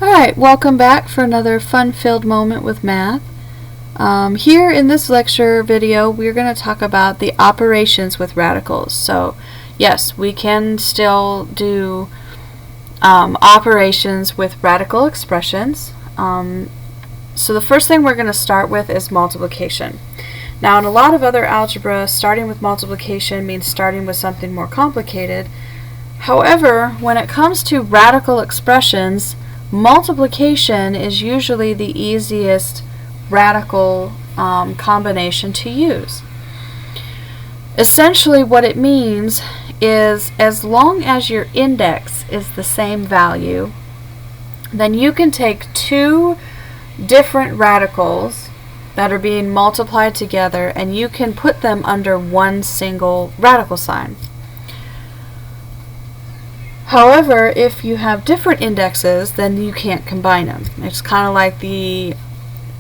Alright, welcome back for another fun-filled moment with math. Here in this lecture video, we're going to talk about the operations with radicals. So, yes, we can still do operations with radical expressions. So the first thing we're going to start with is multiplication. Now, in a lot of other algebra, starting with multiplication means starting with something more complicated. However, when it comes to radical expressions, multiplication is usually the easiest radical combination to use. Essentially what it means is as long as your index is the same value, then you can take two different radicals that are being multiplied together and you can put them under one single radical sign. However, if you have different indexes, then you can't combine them. It's kind of like the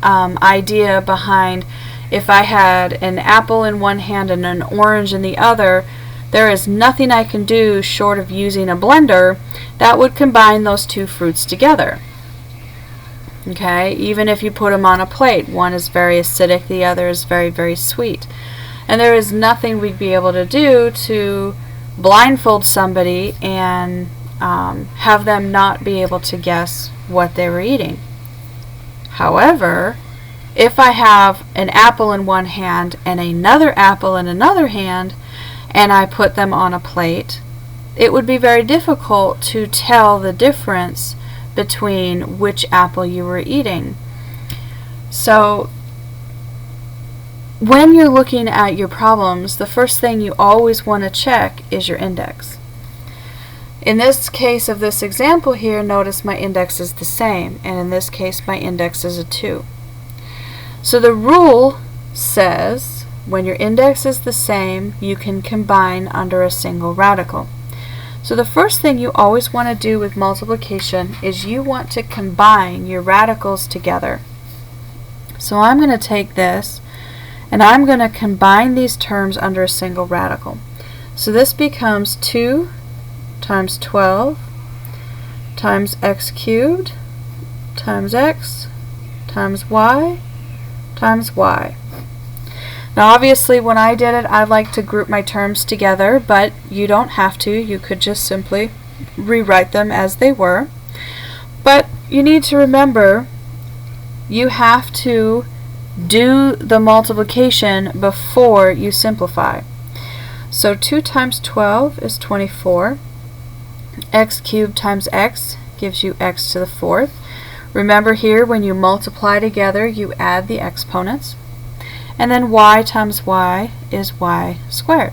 idea behind if I had an apple in one hand and an orange in the other, there is nothing I can do short of using a blender that would combine those two fruits together. Okay, even if you put them on a plate, one is very acidic, the other is very, very sweet. And there is nothing we'd be able to do to blindfold somebody and have them not be able to guess what they were eating. However, if I have an apple in one hand and another apple in another hand and I put them on a plate, it would be very difficult to tell the difference between which apple you were eating. So when you're looking at your problems, the first thing you always want to check is your index. In this case of this example here, notice my index is the same, and in this case my index is a 2. So the rule says when your index is the same, you can combine under a single radical. So the first thing you always want to do with multiplication is you want to combine your radicals together. So I'm going to take this and I'm going to combine these terms under a single radical. So this becomes 2 times 12 times x cubed times x times y times y. Now obviously when I did it, I like to group my terms together, but you don't have to. You could just simply rewrite them as they were. But you need to remember you have to do the multiplication before you simplify. So 2 times 12 is 24. X cubed times x gives you x to the 4th. Remember here, when you multiply together, you add the exponents. And then y times y is y squared.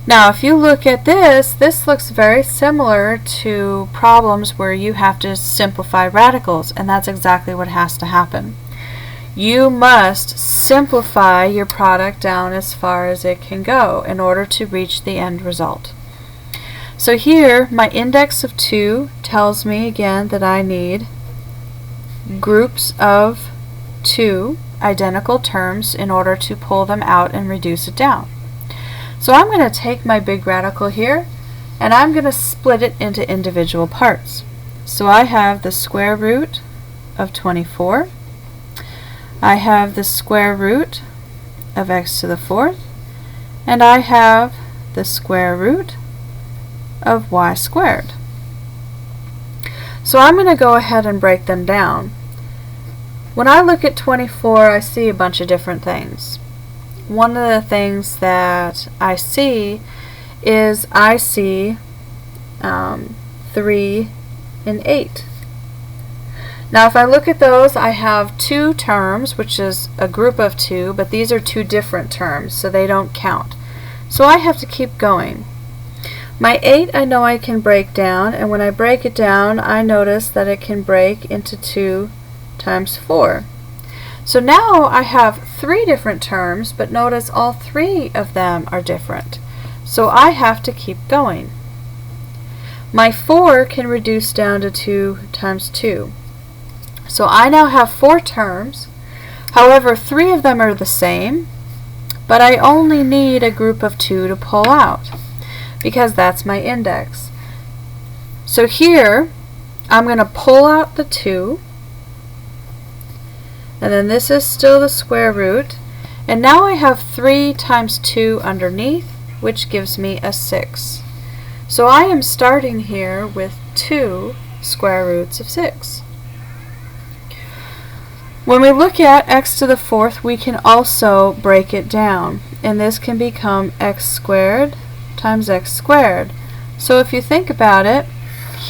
Now if you look at this looks very similar to problems where you have to simplify radicals, and that's exactly what has to happen. You must simplify your product down as far as it can go in order to reach the end result. So here, my index of 2 tells me again that I need groups of 2 identical terms in order to pull them out and reduce it down. So I'm going to take my big radical here and I'm going to split it into individual parts. So I have the square root of 24. I have the square root of x to the 4th, and I have the square root of y squared. So I'm going to go ahead and break them down. When I look at 24, I see a bunch of different things. One of the things that I see is 3 and 8. Now if I look at those, I have 2 terms, which is a group of 2, but these are 2 different terms, so they don't count. So I have to keep going. My 8 I know I can break down, and when I break it down, I notice that it can break into 2 times 4. So now I have 3 different terms, but notice all 3 of them are different. So I have to keep going. My 4 can reduce down to 2 times 2. So I now have 4 terms. However, 3 of them are the same, but I only need a group of 2 to pull out because that's my index. So here I'm going to pull out the 2, and then this is still the square root, and now I have 3 times 2 underneath, which gives me a 6. So I am starting here with 2 square roots of 6. When we look at x to the 4th, we can also break it down, and this can become x squared times x squared. So if you think about it,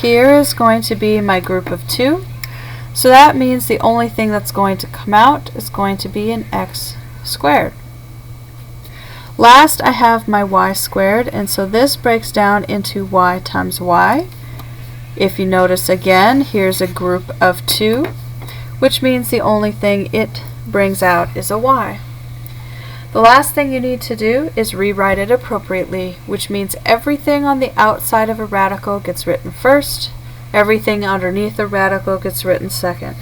here is going to be my group of 2, so that means the only thing that's going to come out is going to be an x squared. Last, I have my y squared, and so this breaks down into y times y. If you notice again, here's a group of 2, which means the only thing it brings out is a y. The last thing you need to do is rewrite it appropriately, which means everything on the outside of a radical gets written first, everything underneath the radical gets written second.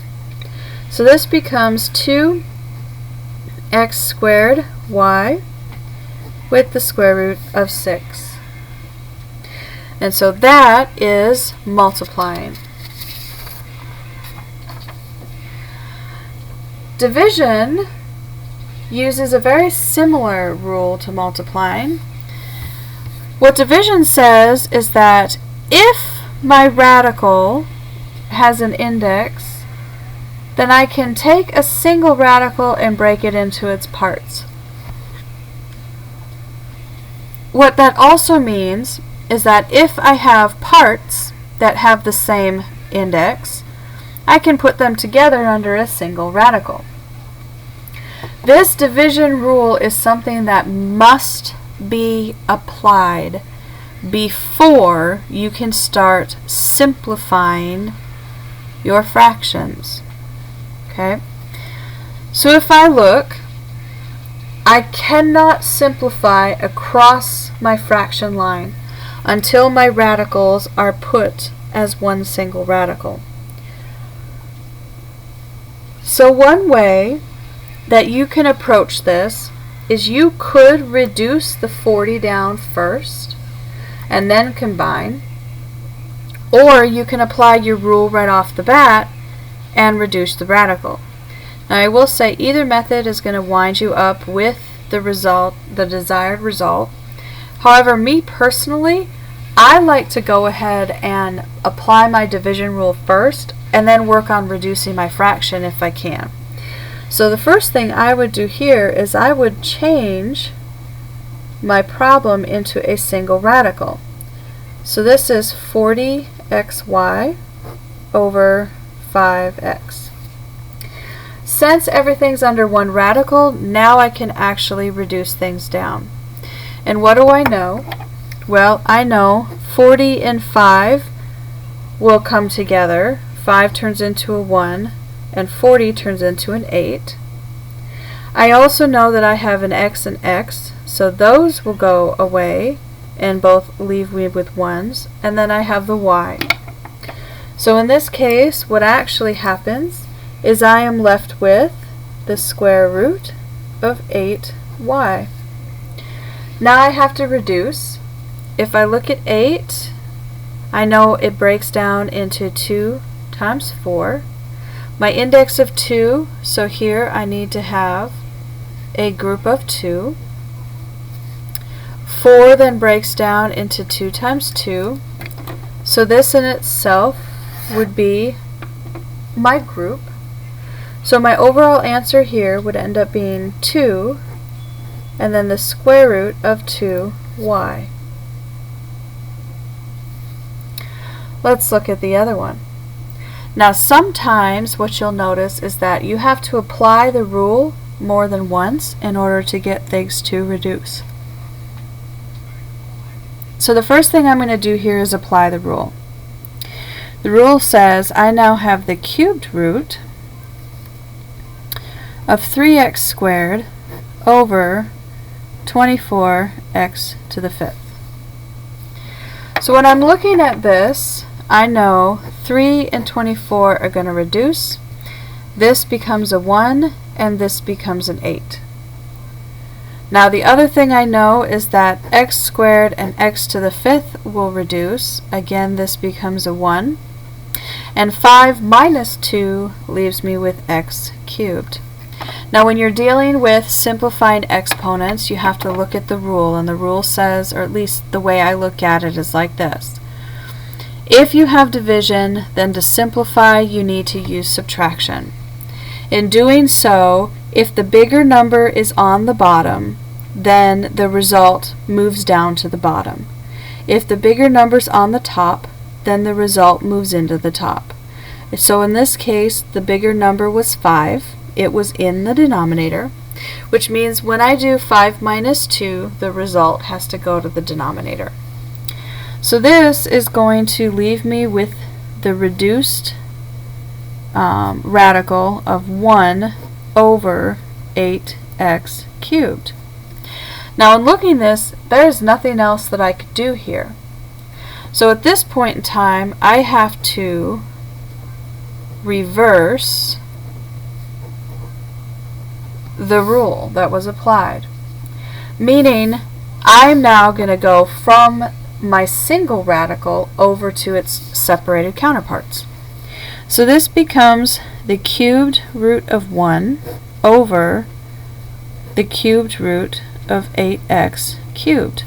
So this becomes 2x squared y with the square root of 6. And so that is multiplying. Division uses a very similar rule to multiplying. What division says is that if my radical has an index, then I can take a single radical and break it into its parts. What that also means is that if I have parts that have the same index, I can put them together under a single radical. This division rule is something that must be applied before you can start simplifying your fractions. Okay? So if I look, I cannot simplify across my fraction line until my radicals are put as one single radical. So one way that you can approach this is you could reduce the 40 down first and then combine, or you can apply your rule right off the bat and reduce the radical. Now I will say either method is going to wind you up with the result, the desired result. However, me personally, I like to go ahead and apply my division rule first and then work on reducing my fraction if I can. So the first thing I would do here is I would change my problem into a single radical. So this is 40xy over 5x. Since everything's under one radical, now I can actually reduce things down. And what do I know? Well, I know 40 and 5 will come together. 5 turns into a 1, and 40 turns into an 8. I also know that I have an x and x, so those will go away and both leave me with 1s, and then I have the y. So in this case, what actually happens is I am left with the square root of 8y. Now I have to reduce. If I look at 8, I know it breaks down into 2 times 4. My index of 2, so here I need to have a group of 2. 4 then breaks down into 2 times 2. So this in itself would be my group. So my overall answer here would end up being 2 and then the square root of 2y. Let's look at the other one. Now sometimes what you'll notice is that you have to apply the rule more than once in order to get things to reduce. So the first thing I'm going to do here is apply the rule. The rule says I now have the cubed root of 3x squared over 24x to the 5th. So when I'm looking at this, I know 3 and 24 are going to reduce. This becomes a 1 and this becomes an 8. Now the other thing I know is that x squared and x to the 5th will reduce. Again, this becomes a 1. And 5 minus 2 leaves me with x cubed. Now when you're dealing with simplifying exponents, you have to look at the rule, and the rule says, or at least the way I look at it is like this. If you have division, then to simplify you need to use subtraction. In doing so, if the bigger number is on the bottom, then the result moves down to the bottom. If the bigger number's on the top, then the result moves into the top. So in this case, the bigger number was 5. It was in the denominator, which means when I do 5 minus 2, the result has to go to the denominator. So this is going to leave me with the reduced radical of 1 over 8x cubed. Now in looking at this, there's nothing else that I could do here. So at this point in time, I have to reverse the rule that was applied, meaning I'm now going to go from my single radical over to its separated counterparts. So this becomes the cubed root of 1 over the cubed root of 8x cubed.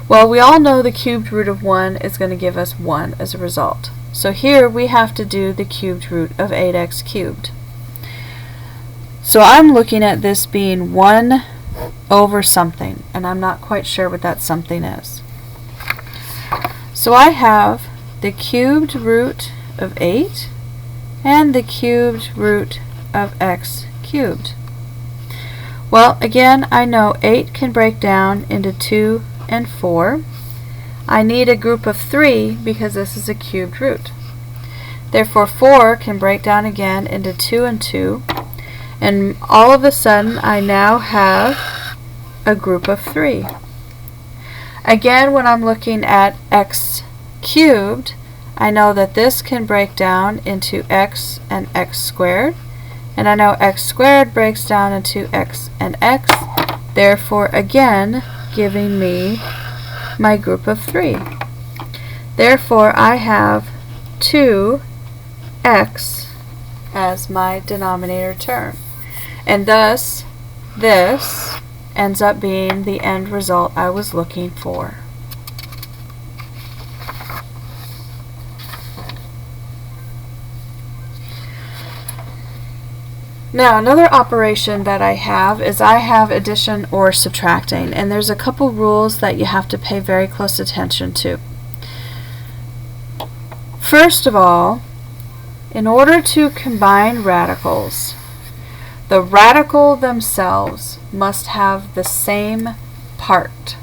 Well, we all know the cubed root of 1 is going to give us 1 as a result. So here we have to do the cubed root of 8x cubed. So I'm looking at this being 1 over something, and I'm not quite sure what that something is. So I have the cubed root of 8 and the cubed root of x cubed. Well, again, I know 8 can break down into 2 and 4. I need a group of 3 because this is a cubed root. Therefore, 4 can break down again into 2 and 2. And all of a sudden, I now have a group of 3. Again, when I'm looking at x cubed, I know that this can break down into x and x squared. And I know x squared breaks down into x and x. Therefore, again, giving me my group of 3. Therefore, I have 2x as my denominator term. And thus, this ends up being the end result I was looking for. Now, another operation that I have is I have addition or subtracting, and there's a couple rules that you have to pay very close attention to. First of all, in order to combine radicals, the radical themselves must have the same part,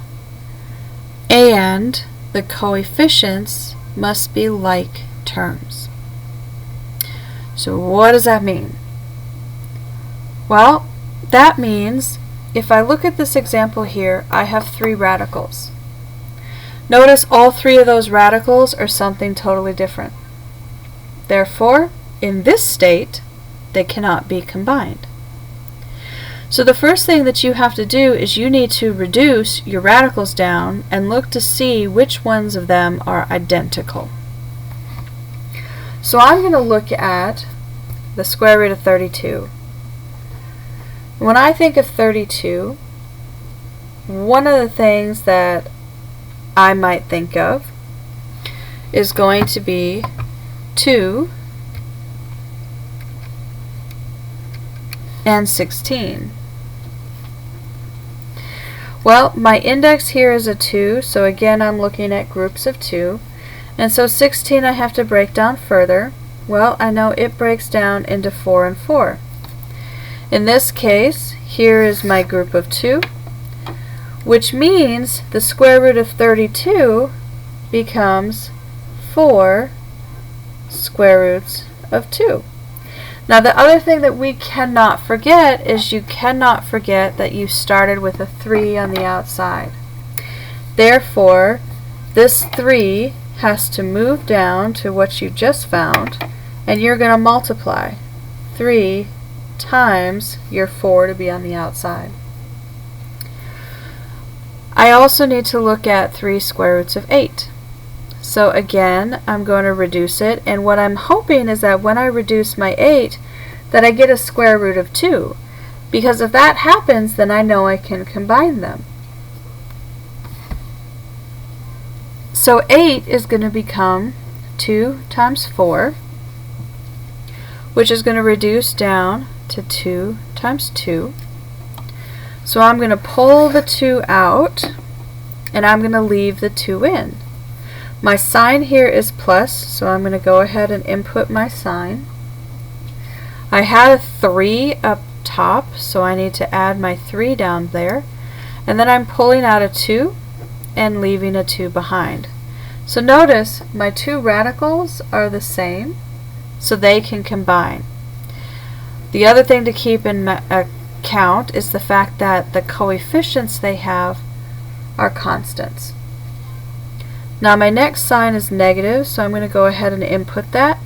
and the coefficients must be like terms. So what does that mean? Well, that means if I look at this example here, I have 3 radicals. Notice all 3 of those radicals are something totally different. Therefore, in this state, they cannot be combined. So the first thing that you have to do is you need to reduce your radicals down and look to see which ones of them are identical. So I'm going to look at the square root of 32. When I think of 32, one of the things that I might think of is going to be 2 and 16. Well, my index here is a 2, so again I'm looking at groups of 2. And so 16 I have to break down further. Well, I know it breaks down into 4 and 4. In this case, here is my group of 2, which means the square root of 32 becomes 4 square roots of 2. Now the other thing that we cannot forget is you cannot forget that you started with a 3 on the outside. Therefore, this 3 has to move down to what you just found, and you're going to multiply 3 times your 4 to be on the outside. I also need to look at 3 square roots of 8. So again, I'm going to reduce it, and what I'm hoping is that when I reduce my 8, that I get a square root of 2. Because if that happens, then I know I can combine them. So 8 is going to become 2 times 4, which is going to reduce down to 2 times 2. So I'm going to pull the 2 out, and I'm going to leave the 2 in. My sign here is plus, so I'm going to go ahead and input my sign. I had a 3 up top, so I need to add my 3 down there. And then I'm pulling out a 2 and leaving a 2 behind. So notice my two radicals are the same, so they can combine. The other thing to keep in account is the fact that the coefficients they have are constants. Now my next sign is negative, so I'm going to go ahead and input that,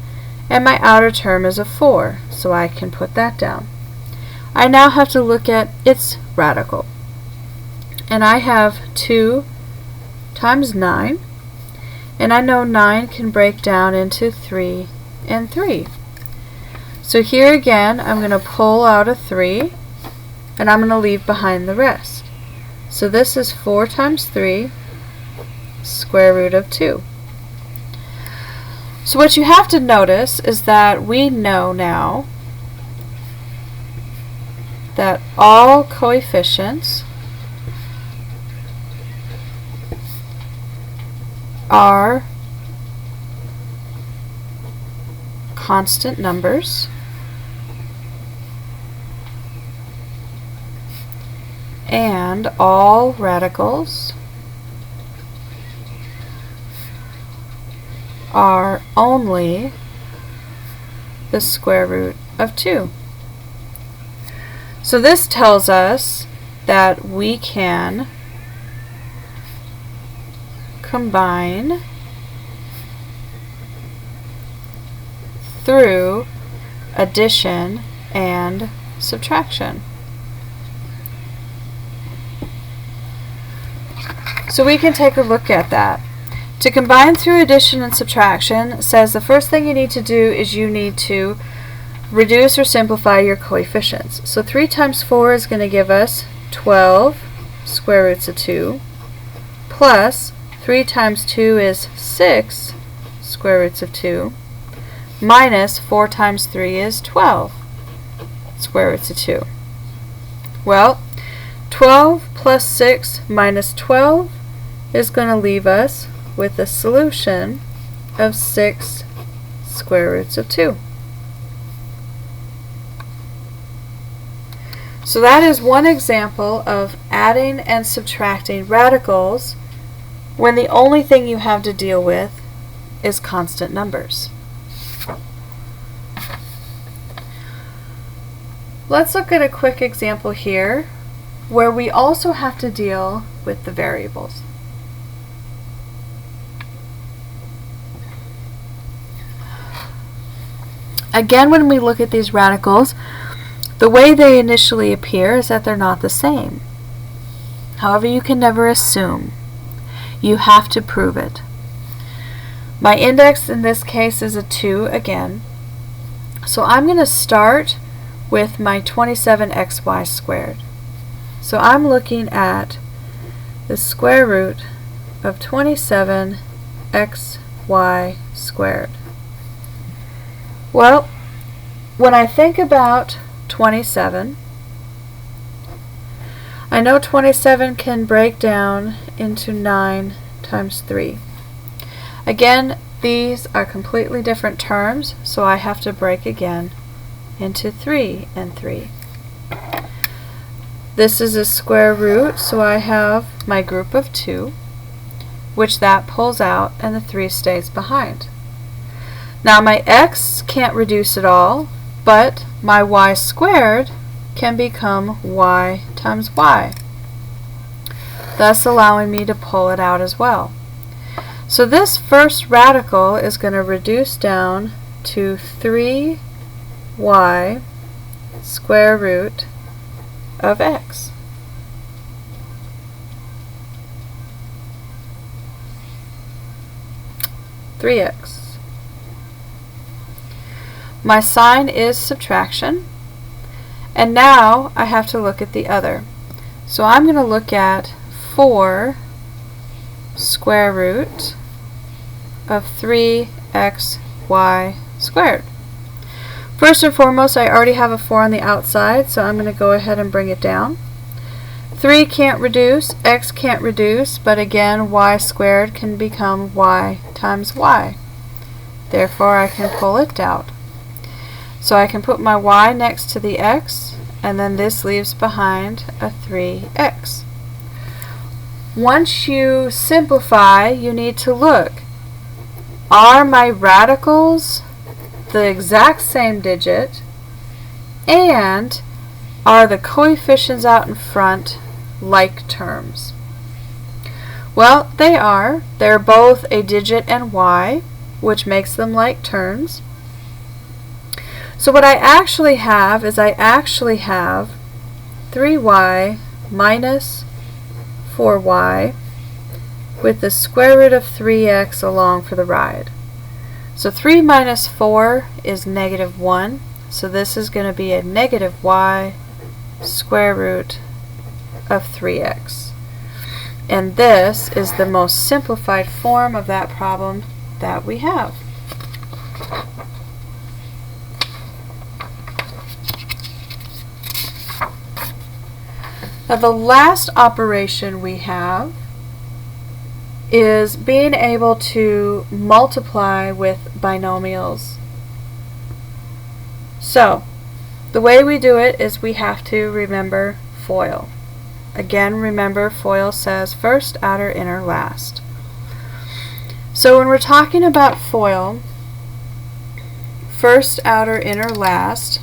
and my outer term is a 4, so I can put that down. I now have to look at its radical, and I have 2 times 9, and I know 9 can break down into 3 and 3. So here again, I'm going to pull out a 3, and I'm going to leave behind the rest. So this is 4 times 3, square root of 2. So what you have to notice is that we know now that all coefficients are constant numbers, and all radicals are only the square root of 2. So this tells us that we can combine through addition and subtraction. So we can take a look at that. To combine through addition and subtraction says the first thing you need to do is you need to reduce or simplify your coefficients. So 3 times 4 is going to give us 12 square roots of 2, plus 3 times 2 is 6 square roots of 2, minus 4 times 3 is 12 square roots of 2. Well, 12 plus 6 minus 12 is going to leave us with a solution of 6 square roots of 2. So that is one example of adding and subtracting radicals when the only thing you have to deal with is constant numbers. Let's look at a quick example here where we also have to deal with the variables. Again, when we look at these radicals, the way they initially appear is that they're not the same. However, you can never assume. You have to prove it. My index in this case is a 2 again. So I'm going to start with my 27xy squared. So I'm looking at the square root of 27xy squared. Well, when I think about 27, I know 27 can break down into 9 times 3. Again, these are completely different terms, so I have to break again into 3 and 3. This is a square root, so I have my group of 2, which that pulls out, and the 3 stays behind. Now my x can't reduce at all, but my y squared can become y times y, thus allowing me to pull it out as well. So this first radical is going to reduce down to 3y square root of x. 3x. My sign is subtraction. And now I have to look at the other. So I'm going to look at 4 square root of 3xy squared. First and foremost, I already have a 4 on the outside, so I'm going to go ahead and bring it down. 3 can't reduce, x can't reduce, but again, y squared can become y times y. Therefore, I can pull it out. So I can put my y next to the x, and then this leaves behind a 3x. Once you simplify, you need to look. Are my radicals the exact same digit, and are the coefficients out in front like terms? Well, they are. They're both a digit and y, which makes them like terms. So what I actually have is 3y minus 4y with the square root of 3x along for the ride. So 3 minus 4 is negative 1. So this is going to be a negative y square root of 3x. And this is the most simplified form of that problem that we have. Now the last operation we have is being able to multiply with binomials. So the way we do it is we have to remember FOIL. Again, remember FOIL says first, outer, inner, last. So when we're talking about FOIL, first, outer, inner, last,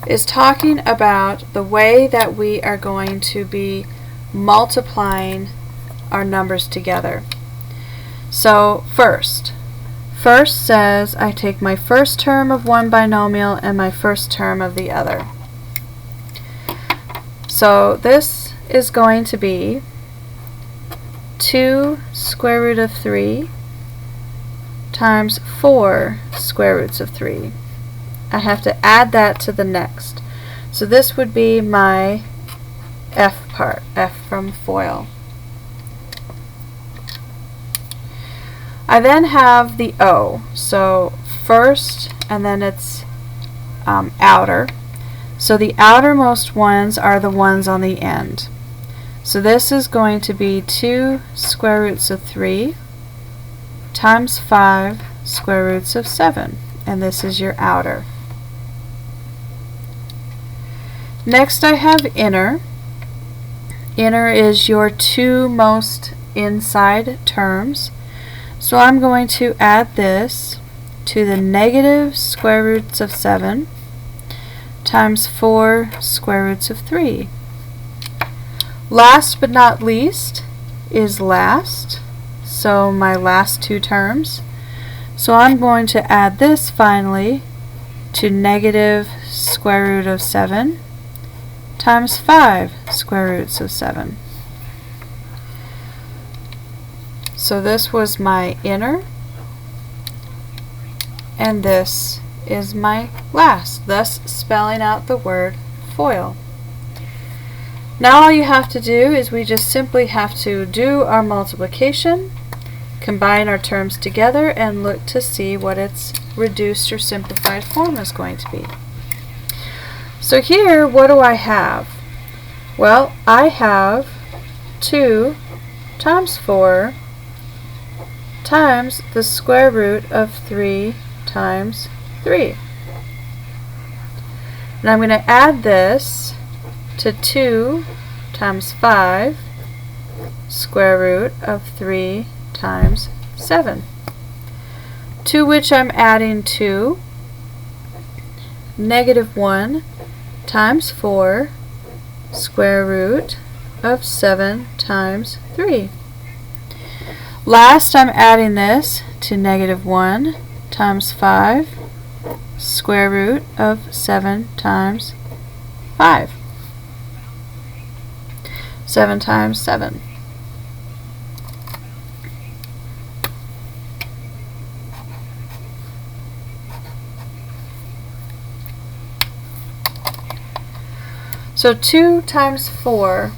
is talking about the way that we are going to be multiplying our numbers together. So first says I take my first term of one binomial and my first term of the other. So this is going to be 2 square root of 3 times 4 square roots of 3. I have to add that to the next. So this would be my F part, F from FOIL. I then have the O. So first, and then it's outer. So the outermost ones are the ones on the end. So this is going to be 2 square roots of 3 times 5 square roots of 7. And this is your outer. Next I have inner. Inner is your two most inside terms. So I'm going to add this to the negative square roots of 7 times 4 square roots of 3. Last but not least is last. So my last two terms. So I'm going to add this finally to negative square root of 7 times 5 square roots of 7. So this was my inner, and this is my last, thus spelling out the word FOIL. Now all you have to do is we just simply have to do our multiplication, combine our terms together, and look to see what its reduced or simplified form is going to be. So here, what do I have? Well, I have 2 times 4 times the square root of 3 times 3. And I'm going to add this to 2 times 5 square root of 3 times 7, to which I'm adding 2 negative 1 times 4 square root of 7 times 3. Last, I'm adding this to negative 1 times 5 square root of 7 times 5. 7 times 7. So 2 times 4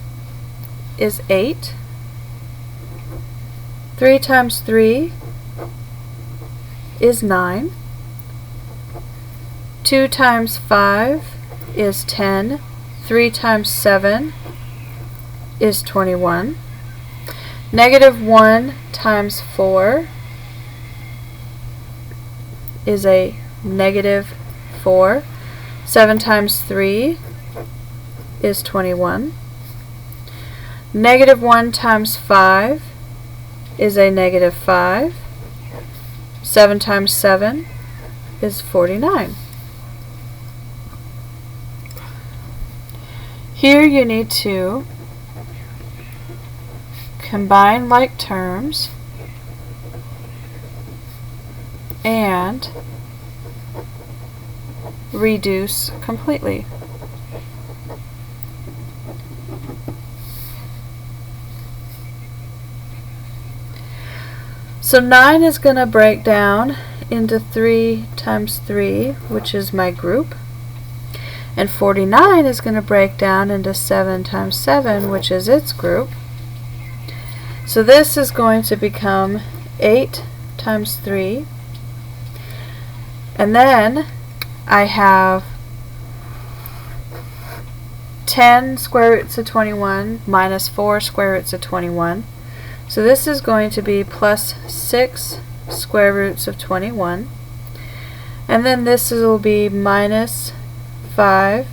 is 8. 3 times 3 is 9. 2 times 5 is 10. 3 times 7 is 21. Negative 1 times 4 is a negative 4. 7 times 3 is 21. Negative 1 times 5 is a negative 5. 7 times 7 is 49. Here you need to combine like terms and reduce completely. So 9 is going to break down into 3 times 3, which is my group. And 49 is going to break down into 7 times 7, which is its group. So this is going to become 8 times 3. And then I have 10 square roots of 21 minus 4 square roots of 21. So this is going to be plus 6 square roots of 21. And then this will be minus 5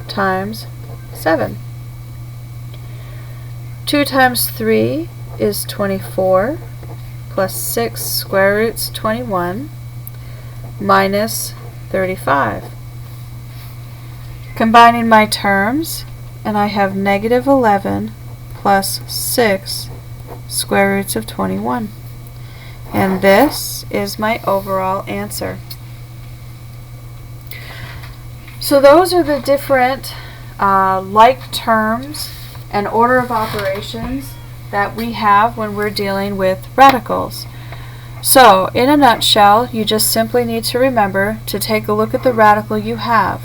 times 7. 2 times 3 is 24 plus 6 square roots 21 minus 35. Combining my terms, and I have negative 11 plus 6 square roots of 21. And this is my overall answer. So those are the different like terms and order of operations that we have when we're dealing with radicals. So in a nutshell, you just simply need to remember to take a look at the radical you have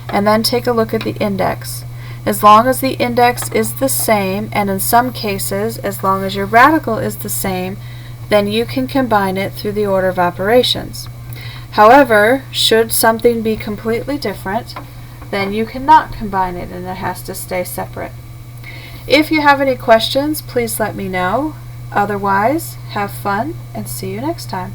and then take a look at the index. As long as the index is the same, and in some cases as long as your radical is the same, then you can combine it through the order of operations. However, should something be completely different, then you cannot combine it and it has to stay separate. If you have any questions, please let me know. Otherwise, have fun and see you next time.